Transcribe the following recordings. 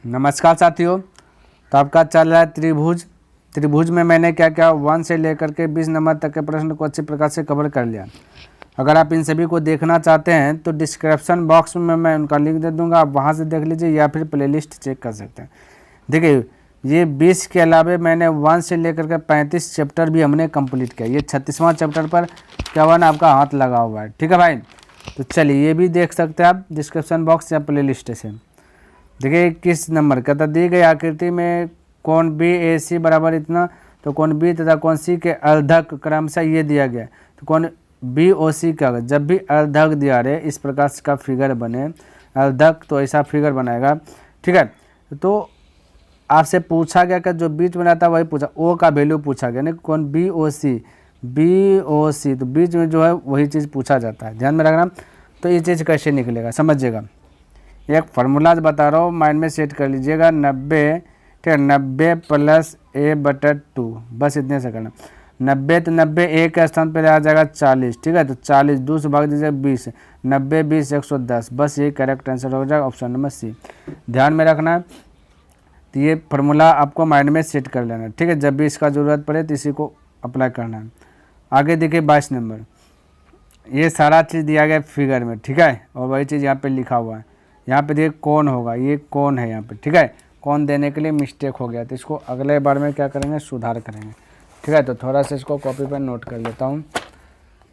नमस्कार साथियों। तो आपका चल रहा है त्रिभुज में मैंने क्या क्या 1 से लेकर के 20 नंबर तक के प्रश्न को अच्छी प्रकार से कवर कर लिया। अगर आप इन सभी को देखना चाहते हैं तो डिस्क्रिप्शन बॉक्स में मैं उनका लिंक दे दूंगा, आप वहां से देख लीजिए या फिर प्लेलिस्ट चेक कर सकते हैं। देखिए ये 20 के अलावे मैंने 1 से लेकर के 35 चैप्टर भी हमने कंप्लीट किया। ये 36वां चैप्टर पर क्या हुआ ना, आपका हाथ लगा हुआ है। ठीक है भाई, तो चलिए ये भी देख सकते हैं आप डिस्क्रिप्शन बॉक्स या प्लेलिस्ट से। देखिए किस नंबर कहता दी गई आकृति में कोण बी ए सी बराबर इतना, तो कोण बी तथा कोण सी के अर्धक क्रमशः ये दिया गया। तो कोण बी ओ सी का जब भी अर्धक दिया रहे इस प्रकार का फिगर बने अर्धक, तो ऐसा फिगर बनाएगा। ठीक है, तो आपसे पूछा गया कि जो बीच में रहता है वही पूछा, ओ का वैल्यू पूछा गया, नहीं कोण बी ओ सी, तो बीच में जो है वही चीज़ पूछा जाता है, ध्यान में रखना। तो ये चीज़ कैसे निकलेगा समझिएगा। एक फार्मूला बता रहा हूँ, माइंड में सेट कर लीजिएगा। 90, ठीक है, 90 प्लस a/2, बस इतने से करना। 90 तो 90 ए के स्थान पर आ जाएगा 40। ठीक है, तो 40 2 से भाग दीजिए 20, 90 20 110, बस ये करेक्ट आंसर हो जाएगा, ऑप्शन नंबर सी। ध्यान में रखना है, तो ये फार्मूला आपको माइंड में सेट कर लेना। ठीक है, जब भी इसका ज़रूरत पड़े तो इसी को अप्लाई करना है। आगे देखिए 22 नंबर, ये सारा चीज़ दिया गया फिगर में। ठीक है, और वही चीज़ यहाँ पे लिखा हुआ है। यहाँ पे देखिए कौन होगा, ये कौन है यहाँ पे। ठीक है, कौन देने के लिए मिस्टेक हो गया, तो इसको अगले बार में क्या करेंगे, सुधार करेंगे। ठीक है, तो थोड़ा सा इसको कॉपी पर नोट कर लेता हूँ,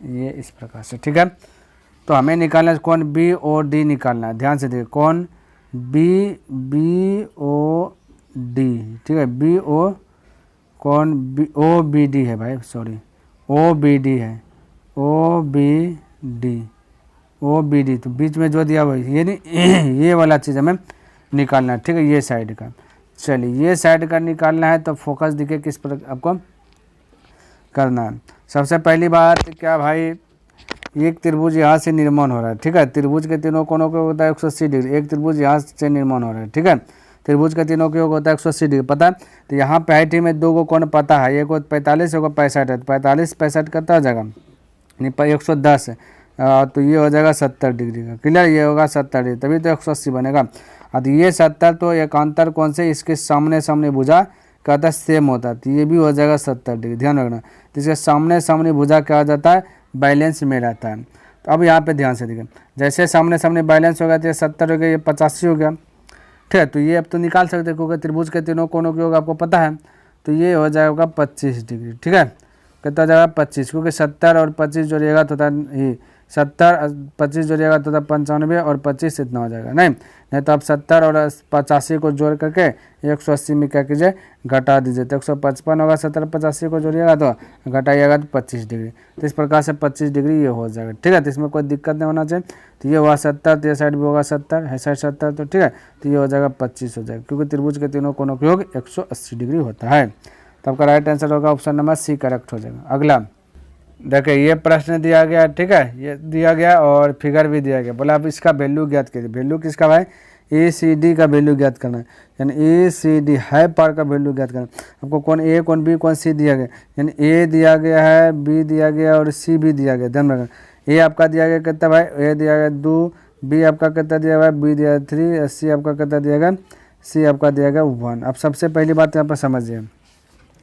ये इस प्रकार से। ठीक है, तो हमें निकालना है कौन बी ओ डी निकालना है। ध्यान से देखिए कौन बी ओ डी। ठीक है, बी ओ कौन बी ओ बी डी है भाई, सॉरी ओ बी डी है, ओ बी डी, तो बीच में जो दिया हुआ ये नहीं ये वाला चीज़ हमें निकालना है। ठीक है, ये साइड का। चलिए ये साइड का निकालना है, तो फोकस दिखे किस पर आपको करना है। सबसे पहली बात क्या भाई, एक त्रिभुज यहाँ से निर्माण हो रहा है। ठीक है, त्रिभुज के तीनों कोणों का होता है 180 डिग्री, एक त्रिभुज यहाँ से निर्माण हो रहा है। ठीक है, त्रिभुज के तीनों का योग होता है 180 डिग्री, पता है। तो यहाँ पे में 2 को कोण पता है, एक को 45 एक को 65 है, 45 65 कितना हो जाएगा, 110 है, तो ये हो जाएगा 70 डिग्री का। क्लियर, ये होगा 70 डिग्री, तभी तो 180 बनेगा। तो ये 70 तो एकांतर कोण से इसके सामने भुजा कहता है सेम होता है, तो ये भी हो जाएगा 70 डिग्री। ध्यान रखना, तो इसके सामने भुजा क्या हो जाता है, बैलेंस में रहता है। तो अब यहाँ पे ध्यान से देखिए, जैसे सामने बैलेंस हो गया तो ये 70 हो गया, ये 85 हो गया। ठीक है, तो ये अब तो निकाल सकते हैं क्योंकि त्रिभुज के तीनों कोणों के योग आपको पता है, तो ये हो जाएगा 25 डिग्री। ठीक है, कितना हो जाएगा 25, क्योंकि 70 और 25 जोड़िएगा तो 70 25 जोड़िएगा तो 95 और 25 इतना हो जाएगा। नहीं तो आप 70 और 85 को जोड़ करके 180 में क्या कीजिए, घटा दीजिए, तो 155 होगा। 70 85 को जोड़िएगा तो घटाइएगा तो 25 डिग्री, तो इस प्रकार से 25 डिग्री ये हो जाएगा। ठीक है, तो इसमें कोई दिक्कत नहीं होना चाहिए। तो ये हुआ 70, तो ये साइड भी होगा 70 है, साइड 70, तो ठीक है, तो ये हो जाएगा 25 हो जाएगा, क्योंकि त्रिभुज के तीनों कोणों का योग 180 डिग्री होता है। तो आपका राइट आंसर होगा ऑप्शन नंबर सी, करेक्ट हो जाएगा। अगला देखिए ये प्रश्न दिया गया। ठीक है, ये दिया गया और फिगर भी दिया गया, बोला अब इसका वैल्यू ज्ञात कीजिए। वैल्यू किसका भाई, ए सी डी का वैल्यू ज्ञात करना है, यानी ए सी डी है पार का वैल्यू ज्ञात करना है। आपको कौन ए कौन बी कौन सी दिया गया, यानी ए दिया गया है, बी दिया गया और सी भी दिया गया। ध्यान रखना, ए आपका दिया गया कितना भाई, ए दिया गया 2, बी आपका कितना दिया हुआ है, बी दिया 3, सी आपका कितना दिया गया, सी आपका दिया गया 1। अब सबसे पहली बात यहाँ पर समझिए,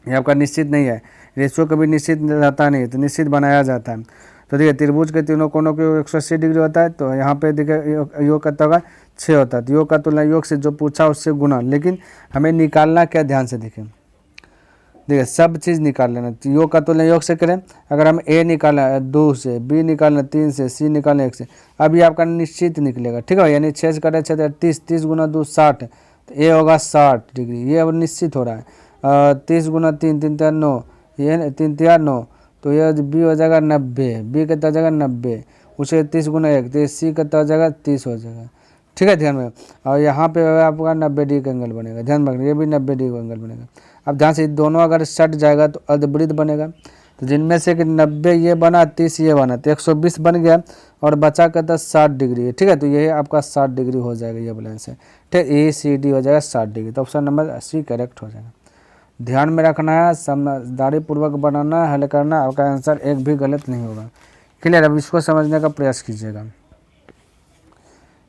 ये आपका निश्चित नहीं है, रेशियो कभी निश्चित रहता नहीं, तो निश्चित बनाया जाता है। तो देखिए त्रिभुज के तीनों कोणों के 180 डिग्री होता है, तो यहाँ पे देखिए योग कितना होगा 6 होता है। तो योग का तुलना योग से जो पूछा उससे गुना, लेकिन हमें निकालना क्या, ध्यान से देखिए सब चीज़ निकाल लेना। तो योग का तुलना योग से करें, अगर हम ए निकालना 2 से, बी निकालना 3 से, सी निकालना 1 से, अब ये आपका निश्चित निकलेगा। ठीक है, यानी 6 से करें 6 30, 30 गुना 2 60, तो ए होगा 60 डिग्री, ये अब निश्चित हो रहा है। 30 गुना 3 3 3 9, ये 3 3 9, तो ये बी हो जाएगा 90, बी कितना हो जाएगा 90, उसे 30 गुना 1, तो सी कितना हो जाएगा 30 हो जाएगा। ठीक है, ध्यान में। और यहाँ पे आपका 90 डिग्री का एंगल बनेगा, ध्यान रखना, ये भी 90 डिग्री का एंगल बनेगा। अब ध्यान से दोनों अगर सट जाएगा तो अर्धवृत्त बनेगा, तो जिनमें से कि 90 ये बना 30 ये बना, तो 120 बन गया और बचा कहता 60 डिग्री है। ठीक है, तो ये आपका 60 डिग्री हो जाएगा, ये बैलेंस है। ठीक है, ए सी डी हो जाएगा 60 डिग्री, तो ऑप्शन नंबर सी करेक्ट हो जाएगा। ध्यान में रखना है, समझदारी पूर्वक बनाना, हल करना, आपका आंसर एक भी गलत नहीं होगा। क्लियर, अब इसको समझने का प्रयास कीजिएगा।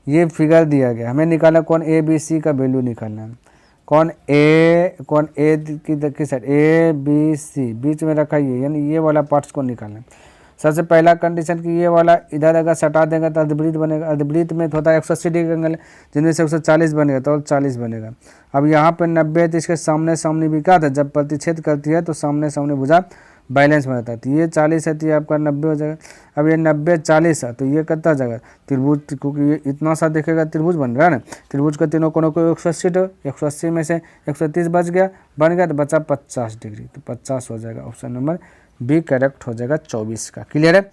ये फिगर दिया गया, हमें निकालना कौन ए बी सी का वैल्यू निकालना है। कौन ए की साइड ए बी सी बीच में रखा ये, यानी ये वाला पार्ट्स को निकालना है। सबसे पहला कंडीशन कि ये वाला इधर अगर सटा देंगे तो अर्धवृत्त बनेगा। अर्धवृत्त में होता है 180 डिग्री एंगल, जिनमें से 140 बनेगा तो 40 बनेगा। अब यहाँ पे 90 है तो इसके सामने सामने भी क्या था, जब प्रतिच्छेद करती है तो सामने सामने भुजा बैलेंस में रहता है। तो ये 40 है तो ये आपका 90 हो जाएगा। अब ये 90 40 है तो ये कितना हो जाएगा त्रिभुज, क्योंकि ये इतना सा देखेगा त्रिभुज बन रहा है ना। त्रिभुज के तीनों कोनों को 180 तो 180 में से 130 बच गया, बन गया तो बचा 50 डिग्री, तो 50 हो जाएगा। ऑप्शन नंबर बी करेक्ट हो जाएगा 24 का। क्लियर है।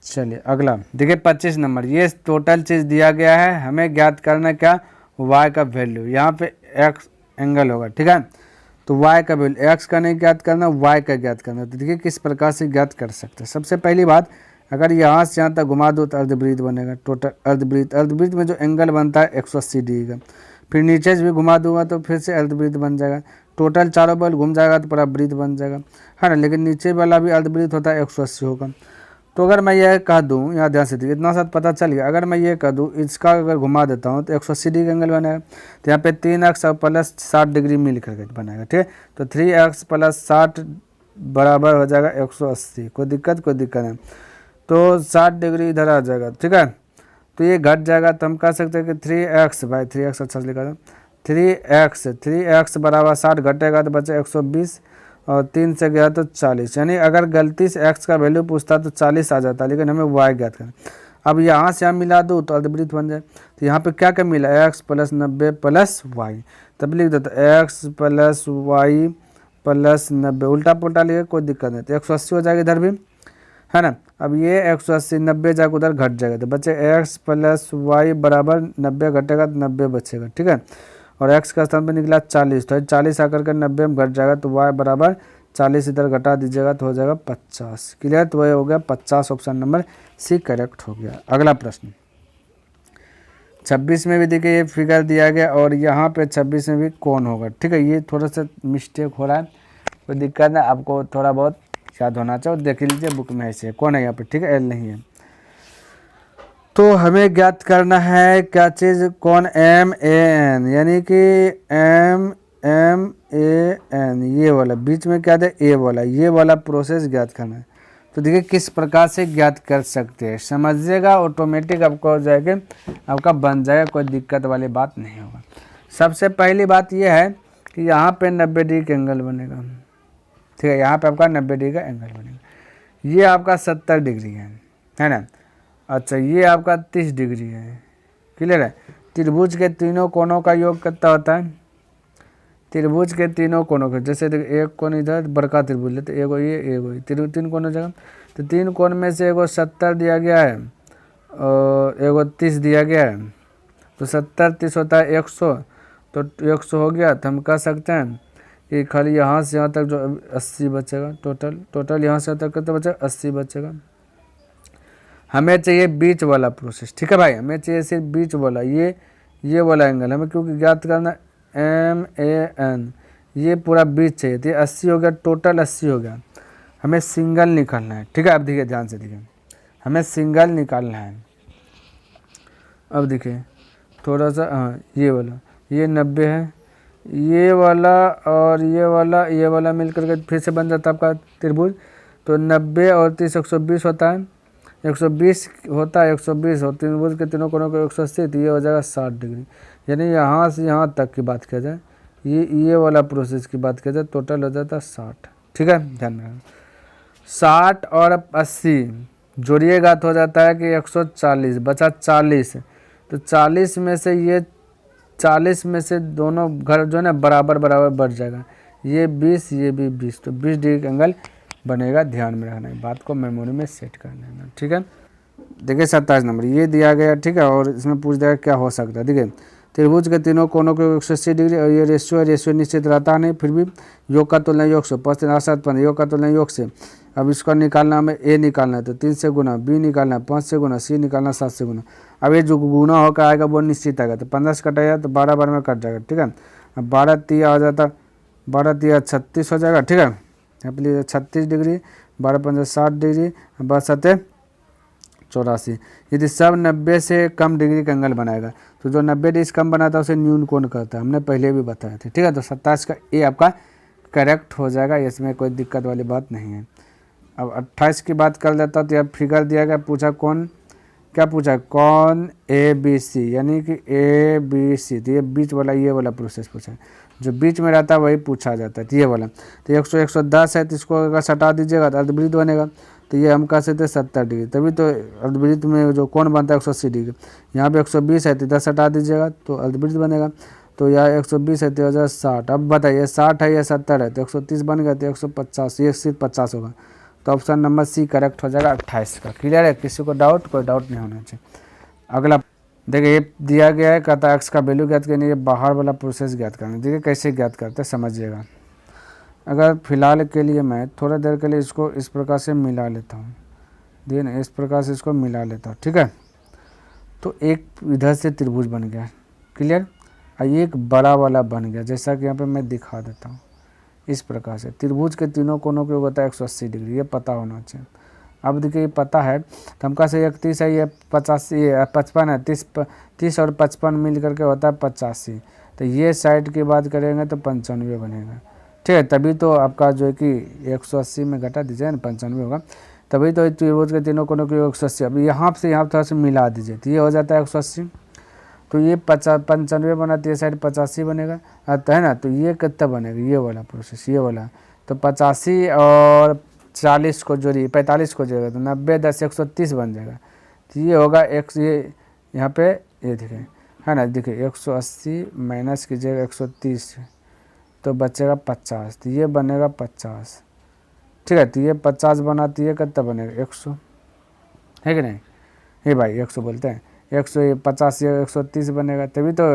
चलिए अगला देखिए 25 नंबर, ये टोटल चीज़ दिया गया है, हमें ज्ञात करना क्या, y का वैल्यू। यहाँ पे x एंगल होगा, ठीक है, तो y का वैल्यू, x का नहीं ज्ञात करना, y का ज्ञात करना। तो देखिए किस प्रकार से ज्ञात कर सकते हैं। सबसे पहली बात, अगर यहाँ से यहाँ तक घुमा दो तो अर्धवृत्त बनेगा। टोटल अर्धवृत्त में जो एंगल बनता है 180 डिग्री का, फिर नीचे से भी घुमा दूंगा तो फिर से अर्धवृत्त बन जाएगा। टोटल चारों बल घूम जाएगा तो पूरा वृत्त बन जाएगा, है ना। लेकिन नीचे वाला भी अर्धवृत्त होता है 180 होगा। तो अगर मैं यह कह दूँ, यहाँ ध्यान से देखिए, इतना सा पता चल गया। अगर मैं ये कह दूँ इसका अगर घुमा देता हूँ तो 180 डिग्री एंगल बनेगा। तो यहाँ पे 3x प्लस 60 डिग्री मिल करके बनेगा, ठीक है। तो 3x प्लस 60 बराबर हो जाएगा 180। कोई दिक्कत नहीं, तो 60 डिग्री इधर आ जाएगा, ठीक है। तो ये घट जाएगा, तो हम कह सकते हैं कि 3x भाई 3x अच्छा से लिखा था, 3x बराबर 60 घटेगा तो बचे 120 और 3 से गया तो 40। यानी अगर गलती से x का वैल्यू पूछता तो 40 आ जाता, लेकिन हमें y ज्ञात करना। अब यहाँ से हम मिला दूँ तो अर्धवृत्त बन जाए। तो यहाँ पे क्या क्या मिला, x प्लस 90 प्लस y, तब लिख देता x प्लस y प्लस 90, उल्टा पुल्टा लिखे कोई दिक्कत नहीं। तो 180 हो जाएगा इधर भी, है ना। अब ये 180 90 जाकर उधर घट जाएगा, तो बचे x प्लस वाई बराबर 90 घटेगा तो 90 बचेगा, ठीक है। और x का स्थान पर निकला 40, तो 40 आकर के 90 में घट जाएगा, तो y बराबर 40 इधर घटा दीजिएगा तो हो जाएगा 50। क्लियर, तो वह हो गया 50। ऑप्शन नंबर सी करेक्ट हो गया। अगला प्रश्न 26 में भी देखिए ये फिगर दिया गया और यहाँ पे 26 में भी कौन होगा, ठीक है। ये थोड़ा सा मिस्टेक हो रहा है, कोई दिक्कत नहीं, आपको थोड़ा बहुत याद होना चाहिए। देख लीजिए बुक में ऐसे कौन है यहाँ पे, ठीक है, एल नहीं है। तो हमें ज्ञात करना है क्या चीज़, कौन MAN, यानी कि MAN ये वाला, बीच में क्या था ए वाला, ये वाला प्रोसेस ज्ञात करना है। तो देखिए किस प्रकार से ज्ञात कर सकते हैं, समझिएगा, ऑटोमेटिक आपको हो जाएगा, आपका बन जाएगा, कोई दिक्कत वाली बात नहीं होगा। सबसे पहली बात यह है कि यहाँ पे 90 डिग्री का एंगल बनेगा, ठीक है, यहाँ पे आपका 90 डिग्री का एंगल बनेगा। ये आपका 70 डिग्री है ना। अच्छा ये आपका 30 डिग्री है। क्लियर है। त्रिभुज के तीनों कोनों का योग कितना होता है, त्रिभुज के तीनों कोनों का, जैसे देखिए एक कोन इधर बड़का त्रिभुज लेते, एगो ये एगो ये, तीन कोनों जगह, तो 3 कोन में से एगो 70 दिया गया है और एगो 30 दिया गया है। तो 70 30 होता है 100, तो 100 हो गया। तो हम कह सकते हैं कि खाली यहाँ से यहाँ तक जो 80 बचेगा, टोटल यहाँ से यहाँ तक कितना बचेगा, 80 बचेगा। हमें चाहिए बीच वाला प्रोसेस, ठीक है भाई, हमें चाहिए सिर्फ बीच वाला, ये वाला एंगल हमें क्योंकि ज्ञात करना MAN, ये पूरा बीच चाहिए। तो 80 हो गया, टोटल 80 हो गया। हमें सिंगल निकालना है, ठीक है। अब देखिए ध्यान से देखिए, हमें सिंगल निकालना है। अब देखिए थोड़ा सा, हाँ ये वाला, ये 90 है, ये वाला और ये वाला मिल करके फिर से बन जाता है आपका त्रिभुज। तो 90 और 30 120 होता है, 120 होता है, 120 और त्रिभुज के तीनों कोनों को 180, तो ये हो जाएगा 60 डिग्री। यानी यहाँ से यहाँ तक की बात किया जाए, ये वाला प्रोसेस की बात किया जाए, टोटल हो जाता है 60, ठीक है, ध्यान रखना। 60 और 80 जोड़िएगा तो हो जाता है कि 140, बचा 40। तो 40 में से ये 40 में से दोनों घर जो है ना बराबर बढ़ जाएगा, ये 20 ये भी 20, तो 20 डिग्री का एंगल बनेगा। ध्यान में रखना है, बात को मेमोरी में सेट कर लेना, ठीक है। देखिए 27 नंबर ये दिया गया, ठीक है, और इसमें पूछ देगा क्या हो सकता है। देखिए त्रिभुज के तीनों कोनों को 180 डिग्री और ये रेशियो निश्चित रहता नहीं, फिर भी योग का तुलना योग से 5 3 7 15 योग का तुलना योग से। अब इसका निकालना हमें A निकालना है, तो 3 से गुना, B निकालना है 5 से गुना, C निकालना 7 से गुना। अब ये जो गुना होकर आएगा वो निश्चित आएगा, तो 15 से कटाएगा तो 12 बार में कट जाएगा, ठीक है। अब 12 तिया हो जाता, 12 तिया 36 हो जाएगा, ठीक है। यहाँ पे 36 डिग्री, 12 15 60 डिग्री, 12 7 84। यदि सब 90 से कम डिग्री का एंगल बनाएगा तो जो 90 डिग्री से कम बनाता है उसे न्यून कोण कहता है, हमने पहले भी बताया था। ठीक है, तो 27 का ए आपका करेक्ट हो जाएगा, इसमें कोई दिक्कत वाली बात नहीं है। अब 28 की बात कर लेता हूँ तो यह फिगर दिया गया, पूछा कौन, क्या पूछा, कौन ए बी सी, यानी कि ए बी सी, तो ये बीच वाला, ये वाला प्रोसेस पूछा है, जो बीच में रहता है वही पूछा जाता है, तो ये वाला। तो 100 110 है तो इसको अगर सटा दीजिएगा तो अर्धवृत्त बनेगा, तो ये हम कह सकते हैं 70 डिग्री, तभी तो अर्धवृत्त में जो कोण बनता है 180 डिग्री। यहाँ पे 120 है तो 10 हटा दीजिएगा तो अर्धवृत्त बनेगा, तो यहाँ 120 है तो 60। अब बताइए 60 है या 70 है, तो 130 बन गया, तो 150, ये सिर्फ 50 होगा, तो ऑप्शन नंबर सी करेक्ट हो जाएगा 28 का। क्लियर है, किसी को डाउट, कोई डाउट नहीं होना चाहिए। अगला देखिए, ये दिया गया है, कहता है एक्स का वैल्यू ज्ञात करनी है, बाहर वाला प्रोसेस ज्ञात करना है। देखिए कैसे ज्ञात करते हैं समझिएगा। अगर फिलहाल के लिए मैं थोड़ा देर के लिए इसको इस प्रकार से मिला लेता हूँ, देखिए ना, इस प्रकार से इसको मिला लेता हूँ, ठीक है, तो एक इधर से त्रिभुज बन गया। क्लियर, और ये एक बड़ा वाला बन गया, जैसा कि यहाँ पे मैं दिखा देता हूँ। इस प्रकार से त्रिभुज के तीनों कोनों के होता है 180 डिग्री, ये पता होना चाहिए। अब देखिए ये पता है तो हम कहा से 31 है, ये 85, ये 55 है, 30 और 55 मिल करके होता है 85, तो ये साइड की बात करेंगे तो 95 बनेगा। ठीक है, तभी तो आपका जो है कि 180 में घटा दीजिए ना, 95 होगा, तभी तो त्रिभुज के तीनों कोनों की 180। अब यहाँ से यहाँ थोड़ा सा मिला दीजिए तो ये हो जाता है 180, तो ये 95 बनाती है साइड 85 बनेगा, आता है ना, तो ये कितना बनेगा, ये वाला प्रोसेस, ये वाला, तो 85 और 40 को जोड़िए, 45 को जोड़ेगा तो 90 10 130 बन जाएगा, तो ये होगा एक, ये यहाँ पे ये देखिए है ना, देखिए 180 माइनस कीजिएगा 130 तो बचेगा 50, तो ये बनेगा 50। ठीक है, तो ये 50 बनाती है, कितना बनेगा 100, है कि नहीं, हे भाई 100 बोलते हैं, 150 या 130 बनेगा, तभी तो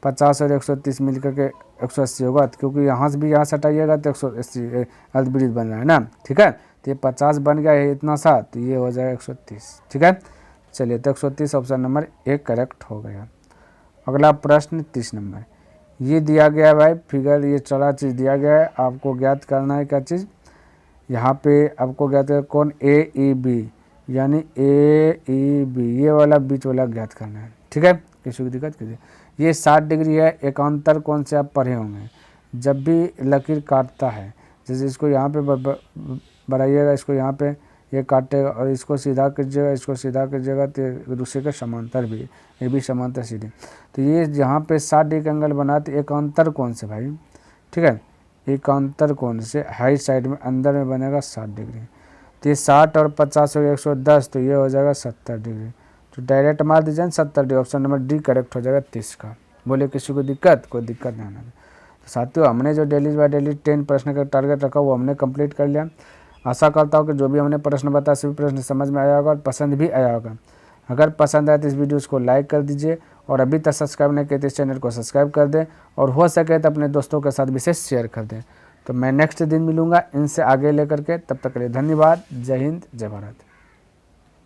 50 और 130 मिल करके 180 होगा, क्योंकि यहाँ से भी यहाँ से हटाइएगा तो 180 अर्धवृत्त बन रहा है ना। ठीक है, तो ये 50 बन गया है इतना सा, तो ये हो जाएगा 130। ठीक है, चलिए, तो 130 ऑप्शन नंबर ए करेक्ट हो गया। अगला प्रश्न 30 नंबर, ये दिया गया है भाई फिगर, ये सारा चीज़ दिया गया है, आपको ज्ञात करना है क्या चीज़, यहाँ पे आपको ज्ञात है कौन ए ई बी, यानी ए ई बी, ये वाला बीच वाला ज्ञात करना है। ठीक है, किसी को दिक्कत कीजिए, ये 60 डिग्री है, एकांतर कोण से आप पढ़े होंगे, जब भी लकीर काटता है, जैसे इसको यहाँ पे बढ़ाइएगा, इसको यहाँ पे ये काटेगा और इसको सीधा कीजिएगा, इसको सीधा कीजिएगा तो दूसरे के समांतर भी, ये भी समांतर सीधे, तो ये यहाँ पे 60 डिग्री एंगल बनाते एकांतर कोण से भाई। ठीक है, एकांतर कोण से हाई साइड में अंदर में बनेगा 60 डिग्री, तो ये 60 और 50 और 110, तो ये हो जाएगा 70 डिग्री, तो डायरेक्ट मार दीजिए 70 degree, option number D correct हो जाएगा 30 का। बोले किसी को दिक्कत, कोई दिक्कत नहीं आना। तो साथियों, हमने जो डेली बाय डेली 10 प्रश्न का टारगेट रखा वो हमने कंप्लीट कर लिया। आशा करता हूँ कि जो भी हमने प्रश्न बताया सभी प्रश्न समझ में आया होगा और पसंद भी आया होगा। अगर पसंद आए तो इस वीडियोज़ को लाइक कर दीजिए, और अभी तक सब्सक्राइब नहीं किए तो इस चैनल को सब्सक्राइब कर दें, और हो सके तो अपने दोस्तों के साथ विशेष शेयर कर दें। तो मैं नेक्स्ट दिन मिलूँगा इनसे आगे लेकर के, तब तक के लिए धन्यवाद। जय हिंद, जय भारत।